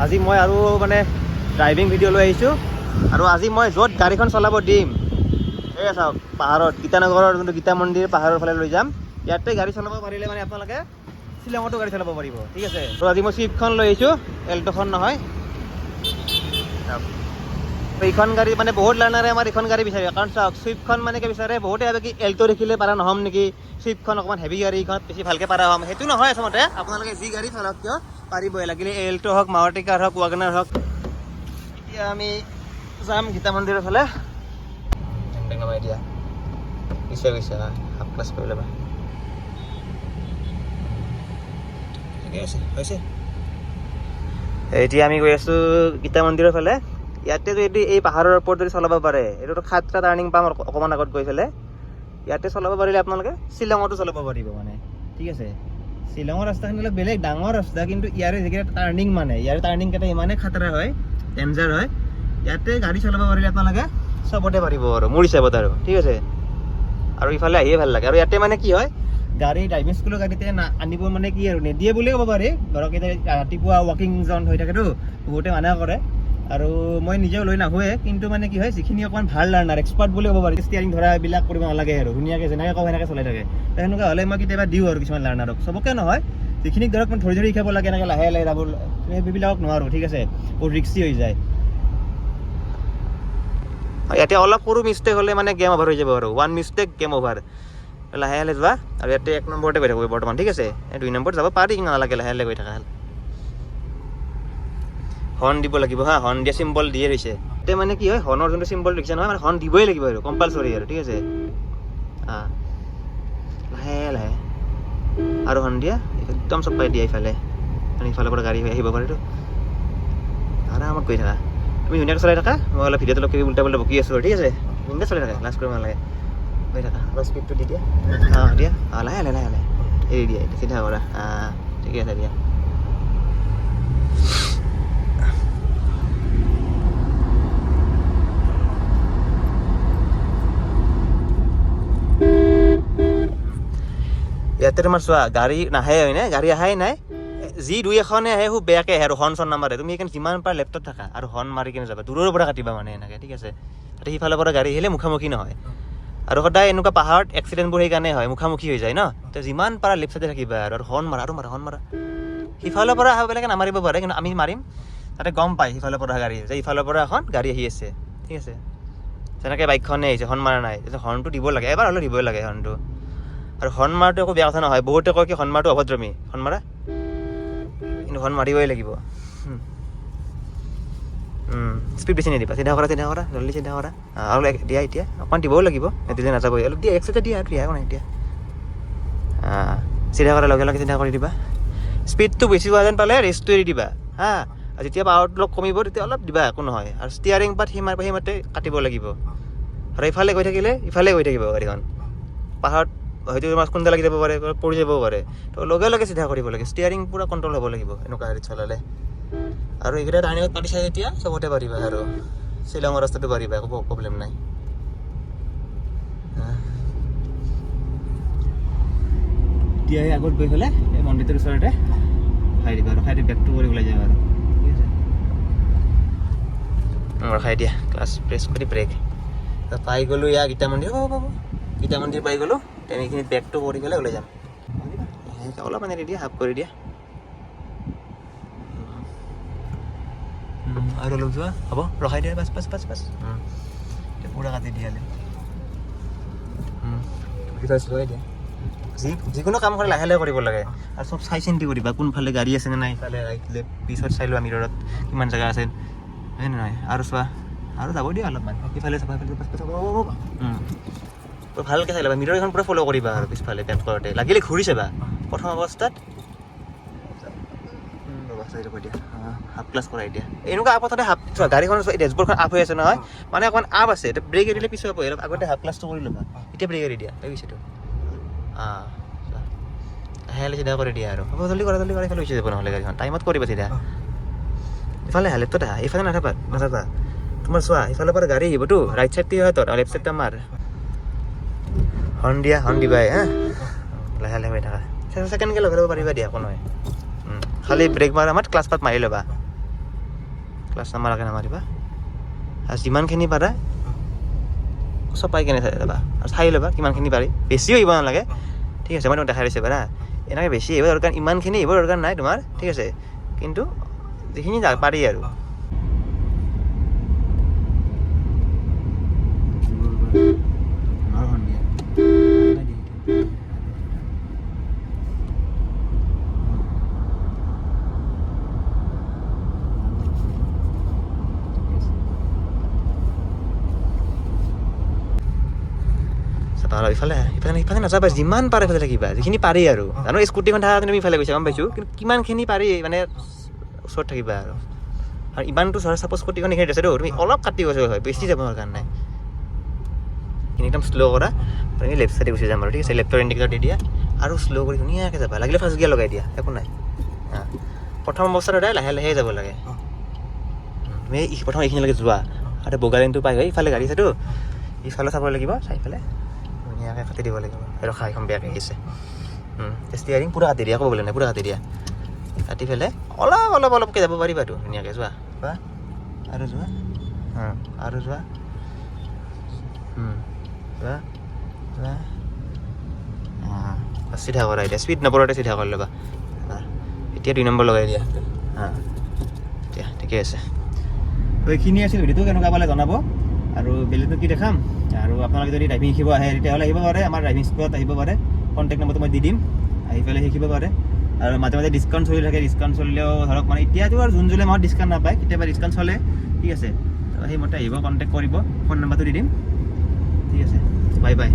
আজি মই আৰু মানে ড্ৰাইভিং ভিডিঅ' লৈ আহিছোঁ আৰু আজি মই য'ত গাড়ীখন চলাব দিম এই চাওক পাহাৰত গীতানগৰৰ যোনটো গীতা মন্দিৰ পাহাৰৰ ফালে লৈ যাম ইয়াতে গাড়ী চলাব পাৰিলে মানে আপোনালোকে শ্বিলঙতো গাড়ী চলাব পাৰিব ঠিক আছে তো আজি মই ছুইফ্টখন লৈ আহিছোঁ এল্ট'খন নহয় এইখন গাড়ী মানে বহুত লাৰ্ণাৰে আমাৰ এইখন গাড়ী বিচাৰে কাৰণ চাওক ছুইফ্টখন মানে কি বিচাৰে বহুতে ভাবে কি এল্টো দেখিলে পাৰা নহ'ম নেকি ছুইফ্টখন অকণমান হেভি গাড়ী এইখনত বেছি ভালকৈ পাৰা হ'ম সেইটো নহয় আচলতে আপোনালোকে যি গাড়ী চলাওক কিয় পাৰিবই লাগিলে এল্টো হওক মাৰুতি কাৰ হওক ৱাগনাৰ হওক এতিয়া আমি যাম গীতা মন্দিৰৰ ফালে এতিয়া পিছে গৈছে হাফ ক্লাছ কৰি ল'বা ঠিকে আছে হৈছে এতিয়া আমি গৈ আছোঁ গীতা মন্দিৰৰ ফালে ইয়াতে যদি এই পাহাৰৰ ওপৰত যদি চলাব পাৰে এইটোতো খাতৰা টাৰ্ণিং পাম অকণমান আগত গৈ পেলাই ইয়াতে চলাব পাৰিলে আপোনালোকে শ্বিলঙতো চলাব পাৰিব মানে ঠিক আছে শ্বিলঙৰ ৰাস্তাখিনি অলপ বেলেগ ডাঙৰ ৰাস্তা কিন্তু ইয়াৰে যিকেইটা টাৰ্ণিং মানে ইয়াৰ টাৰ্ণিংকেইটা ইমানেই খাতৰা হয় ডেঞ্জাৰ হয় ইয়াতে গাড়ী চলাব পাৰিলে আপোনালোকে চবতে পাৰিব আৰু মোৰ হিচাপত আৰু ঠিক আছে আৰু ইফালে আহিয়ে ভাল লাগে আৰু ইয়াতে মানে কি হয় গাড়ী ড্ৰাইভিং স্কুলৰ গাড়ীতে আনিব মানে কি আৰু নিদিয়ে বুলিয়ে ক'ব পাৰি ধৰক এতিয়া ৰাতিপুৱা ৱাকিং জন হৈ থাকেতো বহুতে মানা কৰে আৰু মই নিজেও লৈ নাহোৱে কিন্তু মানে কি হয় যিখিনি অকণমান ভাল লাৰ্ণাৰ এক্সপাৰ্ট বুলি ক'ব পাৰি ষ্টিয়াৰিং ধৰা এইবিলাক কৰিব নালাগে আৰু ধুনীয়াকৈ যেনেকৈ কওঁ সেনেকৈ চলাই থাকে সেনেকুৱা হ'লে মই কেতিয়াবা দিওঁ আৰু কিছুমান লাৰ্ণাৰক চবকে নহয় যিখিনিক ধৰক মই ধৰি শিকাব লাগে এনেকৈ লাহে লাহে যাব সেইবিলাকক নোৱাৰোঁ ঠিক আছে বহুত ৰিক্সি হৈ যায় ইয়াতে অলপ সৰু মিষ্টেক হ'লে মানে গেম অভাৰ হৈ যাব আৰু ওৱান মিষ্টেক গেম অভাৰ লাহে লাহে যোৱা আৰু ইয়াতে 1 নম্বৰতে গৈ থাকোঁ বৰ্তমান ঠিক আছে 2 নম্বৰত যাব পাৰি নালাগে লাহে লাহে গৈ থকা হৰ্ণ দিব লাগিব হা হৰ্ণ দিয়া চিম্বল দিয়ে হৈছে এতিয়া মানে কি হয় হৰ্ণৰ যোনটো চিম্বল দেখিছে নহয় মানে হৰ্ণ দিবই লাগিব আৰু কম্পালচৰি আৰু ঠিক আছে লাহে লাহে আৰু হৰ্ণ দিয়া একদম চব পাই দিয়া ইফালে মানে ইফালৰ পৰা গাড়ী হৈ আহিব পাৰেতো আৰামত গৈ থাকা তুমি ধুনীয়াকৈ চলাই থাকা মই অলপ ভিডিঅ'টো অলপ উল্টা পুল্টা বকি আছোঁ আৰু ঠিক আছে ধুনীয়াকৈ চলাই থাকা লাজ কৰিব নালাগে গৈ থাকা অলপ স্পীডটো দি দিয়া দিয়া লাহে লাহে লাহে লাহে এৰি দিয়া এতিয়া চিধা কৰা ঠিকে আছে দিয়া ইয়াতে তোমাৰ চোৱা গাড়ী নাহে হয়নে গাড়ী আহাই নাই যি দুই এখনে আহে খুব বেয়াকৈ আহে আৰু হৰ্ণ চৰ্ণ নামাৰে তুমি সেইকাৰণে যিমান পাৰা লেফ্টত থাকা আৰু হৰ্ণ মাৰি কিনে যাবা দূৰৰ পৰা কাটিবা মানে এনেকৈ ঠিক আছে তাতে সিফালৰ পৰা গাড়ী আহিলে মুখামুখি নহয় আৰু সদায় এনেকুৱা পাহাৰত এক্সিডেণ্টবোৰ সেইকাৰণে হয় মুখামুখি হৈ যায় ন তো যিমান পাৰা লেফ্ট চাইডে থাকিবা আৰু হৰ্ণ মাৰা হৰ্ণ মাৰা সিফালৰ পৰা অহা বেলেগে নামাৰিব পাৰে কিন্তু আমি মাৰিম তাতে গম পায় সিফালৰ পৰা গাড়ী যে ইফালৰ পৰা এখন গাড়ী আহি আছে ঠিক আছে যেনেকৈ বাইকখনে আহিছে হৰ্ণ মাৰা নাই হৰ্ণটো দিব লাগে এবাৰ হ'লেও দিবই লাগে হৰ্ণটো আৰু হৰ্ণ মাৰাটো একো বেয়া কথা নহয় বহুতে কয় কি হৰ্ণ মাৰাটো অভদ্ৰামী হৰ্ণ মাৰা কিন্তু হৰ্ণ মাৰিবই লাগিব স্পীড বেছি নিদিবা চিধা কৰা জল্দি চিধা কৰা আৰু দিয়া এতিয়া অকণমান দিবও লাগিব দিলে নাযাবই অলপ দিয়া এক্সট্ৰা দিয়া আৰু দিয়া একো নাই এতিয়া চিধা কৰাৰ লগে লগে চিধা কৰি দিবা স্পীডটো বেছি হোৱা যেন পালে ৰেষ্টটো এৰি দিবা আৰু যেতিয়া পাৱাৰটো অলপ কমিব তেতিয়া অলপ দিবা একো নহয় আৰু ষ্টিয়াৰিং পাত সেইমতে কাটিব লাগিব আৰু ইফালে গৈ থাকিলে ইফালে গৈ থাকিব গাড়ীখন পাহাৰত হয়তো তোমাৰ খুন্দা লাগি যাব পাৰে পৰি যাবও পাৰে তো লগে লগে চিধা কৰিব লাগে ষ্টিয়াৰিং পূৰা কণ্ট্ৰল হ'ব লাগিব এনেকুৱা গাড়ীত চলালে আৰু এইকেইটা টাৰ্ণিঙত পাতিছা যেতিয়া চবতে পাৰিবা আৰু শ্বিলঙৰ ৰাস্তাটো পাৰিবা একো প্ৰব্লেম নাই এতিয়া আগত গৈ পেলাই এই মন্দিৰটোৰ ওচৰতে খাই দিবা আৰু খাই দি বেগটো কৰি ওলাই যাবা আৰু ঠিক আছে খাই দিয়া ক্লাছ প্ৰেছ কৰি ব্ৰেক পাই গ'লোঁ ইয়াৰ গীতা মন্দিৰ গীতা মন্দিৰ পাই গ'লোঁ তেনেখিনিত বেগটো কৰি পেলাই ওলাই যাম অলপ মানে দিয়া হাফ কৰি দিয়া আৰু অলপ যোৱা হ'ব ৰখাই দিয়া বাছ পূৰা কাটি দিয়া দিয়া যিকোনো কাম কৰি লাহে লাহে কৰিব লাগে আৰু চব চাই চিন্তি কৰিবা কোনফালে গাড়ী আছে নে নাই ইফালে পিছত চাই লোৱা মিৰৰত কিমান জেগা আছে হয় নে নহয় আৰু চোৱা আৰু যাব দিয়া অলপমান ইফালে চাবা ভালকৈ চাই ল'বা মিৰৰ এখন পূৰা ফ'ল' কৰিবা আৰু পিছফালে পেণ্ট কৰোঁতে লাগিলে ঘূৰি চাবা প্ৰথম অৱস্থাত দিয়া হাফ ক্লাছ কৰাই দিয়া এনেকুৱা আপথতে হাফ চোৱা গাড়ীখন ডেছবৰ্ডখন আপ হৈ আছে নহয় মানে অকণমান আপ আছে এতিয়া ব্ৰেক এৰিলে পিছৰ পৰি অলপ আগতে হাফ ক্লাছটো কৰি ল'বা এতিয়া ব্ৰেক এৰি দিয়া লাগিছেতো লাহে লাহে চিধা কৰি দিয়া আৰু হ'ব জল্দি কৰা ইফালে হৈছে যাব নহ'লে গাড়ীখন টাইমত কৰিবা চিধা ইফালে লেফ্টত আহা ইফালে নাথাবা তোমাৰ চোৱা ইফালৰ পৰা গাড়ী আহিবতো ৰাইট চাইডটো হয় তোৰ লেফ্ট চাইডটো আমাৰ হৰ্ণ দিবাই লাহে লাহে হৈ থাকা ছেকেণ্ডকৈ লগাই ল'ব পাৰিবা দিয়া একো নহয় খালি ব্ৰেক মাৰা আমাৰ ক্লাছ পাত মাৰি ল'বা ক্লাছ নামাৰাকৈ নামাৰিবা আৰু যিমানখিনি পাৰা চব পাই কেনে চাই ল'বা আৰু চাই ল'বা কিমানখিনি পাৰি বেছিও আহিব নালাগে ঠিক আছে মই তোমাক দেখাই দিছোঁ পাৰা এনেকৈ বেছি আহিব দৰকাৰ ইমানখিনি আহিব দৰকাৰ নাই তোমাৰ ঠিক আছে কিন্তু যিখিনি পাৰি আৰু ইফালে নাযাবা যিমান পাৰে ইফালে থাকিবা যিখিনি পাৰি আৰু জানো স্কুটিখন থকা তুমি ইফালে গৈছা গম পাইছোঁ কিন্তু কিমানখিনি পাৰি মানে ওচৰত থাকিবা আৰু ইমানটো চাপ'জ স্কুটিখন এইখিনিত আছেতো তুমি অলপ কাটি গৈছে হয় বেছি যাব দৰকাৰ নাই একদম শ্ল' কৰা তুমি লেফ্ট চাইডে গুচি যাম আৰু ঠিক আছে লেফ্টৰ ইণ্ডিকেটৰ দি দিয়া আৰু শ্ল' কৰি ধুনীয়াকৈ যাবা লাগিলে ফাৰ্ষ্ট গিয়াৰ লগাই দিয়া একো নাই প্ৰথম অৱস্থাত সদায় লাহে লাহে যাব লাগে তুমি প্ৰথম এইখিনিলৈকে যোৱা আৰু বগা লাইনটো পাই হয় ইফালে গাড়ী আছেতো ইফালে চাব লাগিব চাই পেলাই ধুনীয়াকৈ কাটি দিব লাগিব ৰখা এখন বেয়াকৈ আহিছে ষ্টিয়াৰিং পূৰা কাটি দিয়া ক'ব বোলে নাই পূৰা কাটি দিয়া কাটি পেলাই অলপকৈ যাব পাৰিবাতো ধুনীয়াকৈ যোৱা আৰু যোৱা আৰু যোৱা চিধা কৰা এতিয়া স্পীড নপৰোঁতে চিধা কৰি ল'বা এতিয়া 2 নম্বৰ লগাই দিয়া এতিয়া ঠিকে আছে এইখিনি আছিল ভিডিঅ'টো কেনেকুৱা পালে জনাব আৰু বেলেগটো কি দেখাম আৰু আপোনালোকে যদি ড্ৰাইভিং শিকিব আহে তেতিয়াহ'লে আহিব পাৰে আমাৰ ড্ৰাইভিং স্কুলত আহিব পাৰে কণ্টেক্ট নম্বৰটো মই দি দিম আহি পেলাই শিকিব পাৰে আৰু মাজে মাজে ডিছকাউণ্ট চলি থাকে ডিছকাউণ্ট চলিলেও ধৰক মানে এতিয়াতো আৰু জুন জুলাই মাহত ডিছকাউণ্ট নাপায় কেতিয়াবা ডিছকাউণ্ট চলে ঠিক আছে সেইমতে আহিব কণ্টেক্ট কৰিব ফোন নম্বৰটো দি দিম ঠিক আছে বাই বাই